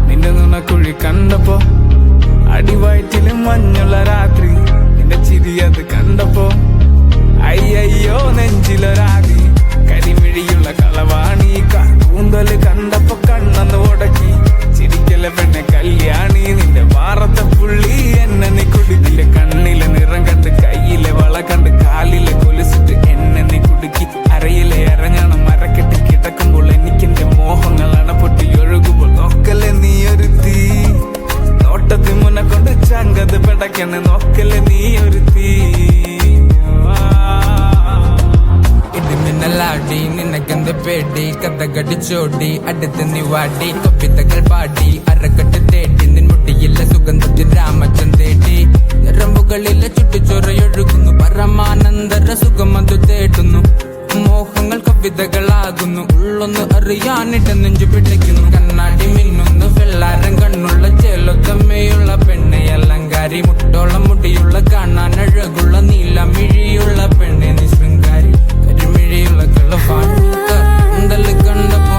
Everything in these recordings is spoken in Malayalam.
നിന്റെ നുണക്കുഴി കണ്ടപ്പോ അടിവയറ്റിലും മഞ്ഞുള്ള രാത്രി നിന്റെ ചിരി അത് കണ്ടപ്പോ അയ്യോ നെഞ്ചിലൊരാതി കരിമിഴിയുള്ള കളവാണി കൂന്തല് കണ്ടപ്പോ കണ്ണന്ന് ഉടക്കി ചിരിക്കല പെണ്ണെ കല്യാണി നിന്റെ വാറത്തെ പുള്ളി എന്നെ നീ കുടി നിന്റെ കണ്ണിലെ നിറം കണ്ട് കയ്യിലെ വള കണ്ട് കാലിലെ കൊലുസിട്ട് എന്നെ നീ കുടുക്കി അരയിലെ ഇറങ്ങണം മരക്കെട്ടി കിടക്കുമ്പോൾ എനിക്കെന്റെ മോഹങ്ങൾ അണപ്പൊട്ടി ഒഴുകുമ്പോൾ നോക്കല്ലേ നീ ഒരു തീ നോട്ടത്തിൽ മുന്നെ കൊണ്ട് ചങ്കത് പെടക്കണ് നോക്കല്ലേ നീ ഒരു തീ ഇടിമിന്നലാടി നിനക്കെന്ത് പേടി കഥ കടിച്ചോടി അടുത്ത് നീ വാടി കവിതകൾ പാടി അരക്കെട്ട് തേടി നിൻമുട്ടിയിലെ സുഗന്ധത്തിൽ രാമച്ചൻ തേടി ഞരമ്പുകളിലെ ചുട്ടുചൊറയൊഴുകുന്നു പരമാനന്ദര സുഖമതു തേടുന്നു മോഹങ്ങൾ കവിതകളാകുന്നു ഉള്ളൊന്ന് അറിയാനിട നെഞ്ചു പിടിക്കുന്നു കണ്ണാടി മിന്നുന്നു വെള്ളാരം കണ്ണുള്ള ചേലൊത്തമ്മയുള്ള പെണ്ണെ അലങ്കാരി മുട്ടോളം മുടിയുള്ള കാണാൻ അഴകുള്ള നീലമിഴിയുള്ള പെണ്ണെ നീ ശൃംഗാരി കരിമിഴിയുള്ള കളവാണി കണ്ടല് കണ്ടപ്പോ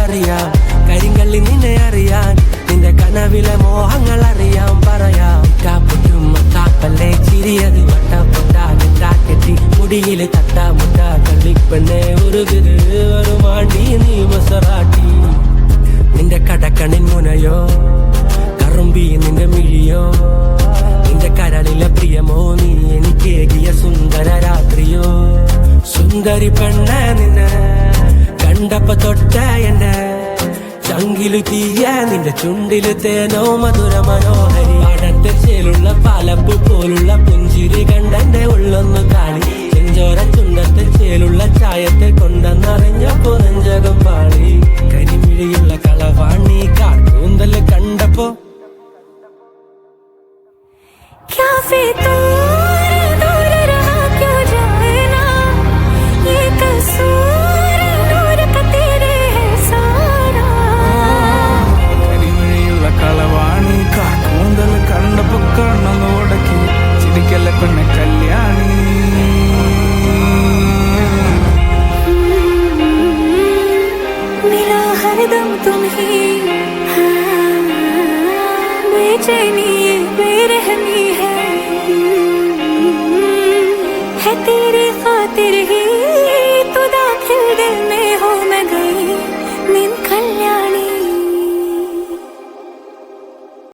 അറിയാം കരിങ്കള്ളി നിന്നെ അറിയാൻ നിന്റെ കനവിലെ മോഹങ്ങൾ അറിയാം പറയാം കാപ്പല്ലേ ചിരിയത് വട്ടപ്പൊട്ടാകെട്ടി മുടിയില് തട്ടാമുട്ട കള്ളിപ്പെണ്ണെ ഒരു മാണ്ടി നീ മസറാട്ടി നിന്റെ കടക്കണിൻ മുനയോ കറുമ്പി നിന്റെ മിഴിയോ നിന്റെ കരളിലെ പ്രിയമോ നീ എനിക്കേകിയ സുന്ദര രാത്രിയോ സുന്ദരി പെണ്ണെ നിന്നെ കണ്ടപ്പ തൊട്ട എന്റെ ചങ്കിലു തീയ നിന്റെ ചുണ്ടില് തേനോ മധുര മനോഹരി പാടത്തെ ചേലുള്ള പാലപ്പു പോലുള്ള പുഞ്ചിരി കണ്ടെന്റെ ഉള്ളൊന്നു കാണി ചെഞ്ചോര ചുണ്ടത്തെ ചേലുള്ള ചായത്തെ കൊണ്ടെന്നറിഞ്ഞപ്പോ നെഞ്ചകം പാളി കരിമിഴിയുള്ള കളവാണി കാർക്കൂന്തല് കണ്ടപ്പോ കളവാണി കാക്കൂന്തല് കണ്ടപ്പോ കണ്ണൊന്ന് ഉടക്കി ചിരിക്കല്ല പെണ്ണെ കല്യാണി मिला हरदम तुम्ही बेचैनी बेरहमी है तेरी खातिर ही